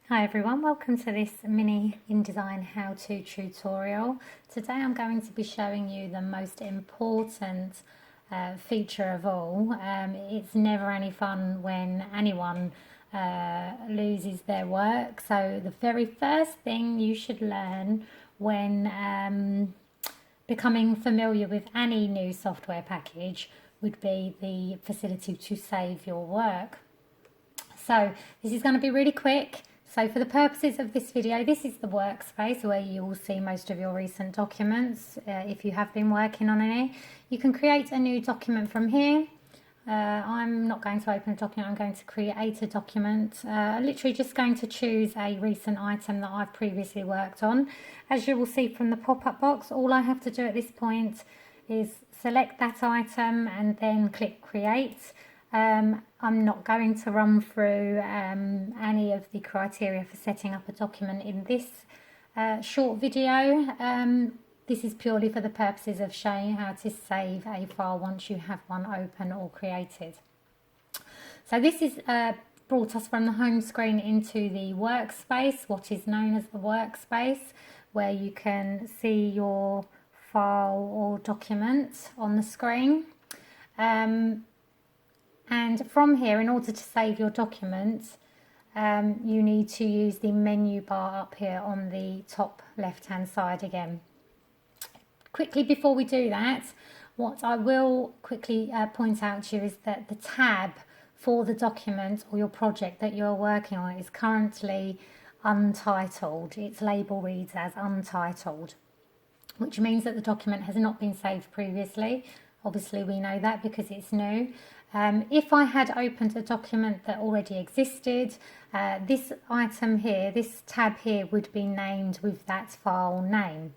Hi everyone, welcome to this mini InDesign how-to tutorial. Today I'm going to be showing you the most important feature of all. It's never any fun when anyone loses their work. So the very first thing you should learn when becoming familiar with any new software package would be the facility to save your work. So this is going to be really quick. So for the purposes of this video, this is the workspace where you will see most of your recent documents. If you have been working on any, you can create a new document from here. I'm not going to open a document, I'm going to create a document. Literally just going to choose a recent item that I've previously worked on. As you will see from the pop-up box, all I have to do at this point is select that item and then click create. I'm not going to run through any of the criteria for setting up a document in this short video. This is purely for the purposes of showing how to save a file once you have one open or created. So this is brought us from the home screen into the workspace, what is known as the workspace, where you can see your file or document on the screen. And from here, in order to save your document, you need to use the menu bar up here on the top left hand side again. Quickly before we do that, what I will quickly point out to you is that the tab for the document or your project that you're working on is currently untitled. Its label reads as untitled, which means that the document has not been saved previously. Obviously we know that because it's new. If I had opened a document that already existed, this item here, this tab here would be named with that file name.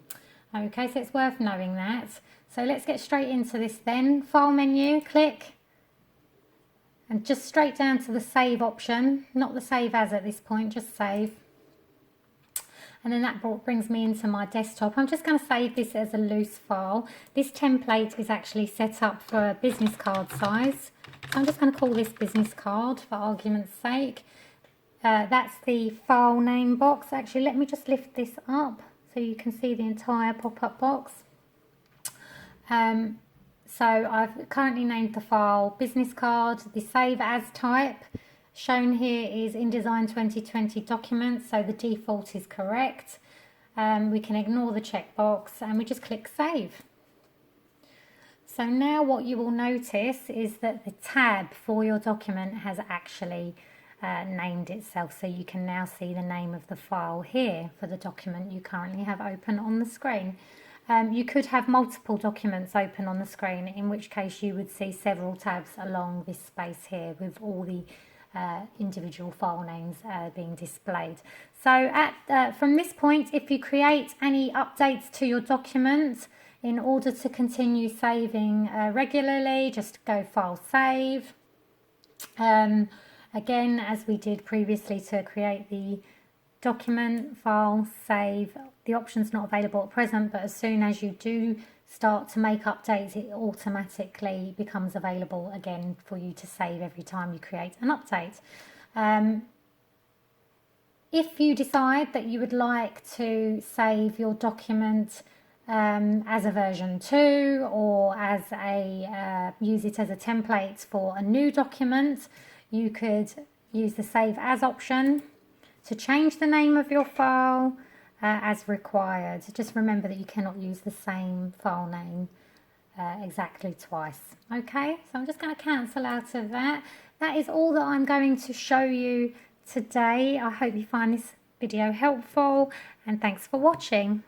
Okay, so it's worth knowing that. So let's get straight into this then. File menu, click, and just straight down to the save option, not the save as at this point, just save. And then that brings me into my desktop. I'm just going to save this as a loose file. This template is actually set up for a business card size. So I'm just going to call this business card for argument's sake. That's the file name box. Actually, let me just lift this up so you can see the entire pop-up box. So I've currently named the file business card. The save as type shown here is InDesign 2020 documents, so the default is correct. We can ignore the checkbox and we just click save. So now what you will notice is that the tab for your document has actually named itself, so you can now see the name of the file here for the document you currently have open on the screen. You could have multiple documents open on the screen, in which case you would see several tabs along this space here with all the individual file names being displayed. So from this point, if you create any updates to your document in order to continue saving regularly, just go file save. Again, as we did previously to create the document, file save, the option's not available at present, but as soon as you do start to make updates, it automatically becomes available again for you to save every time you create an update. If you decide that you would like to save your document as a version 2 or as use it as a template for a new document, you could use the save as option to change the name of your file as required. Just remember that you cannot use the same file name exactly twice. Okay, so I'm just going to cancel out of that. That is all that I'm going to show you today. I hope you find this video helpful, and thanks for watching.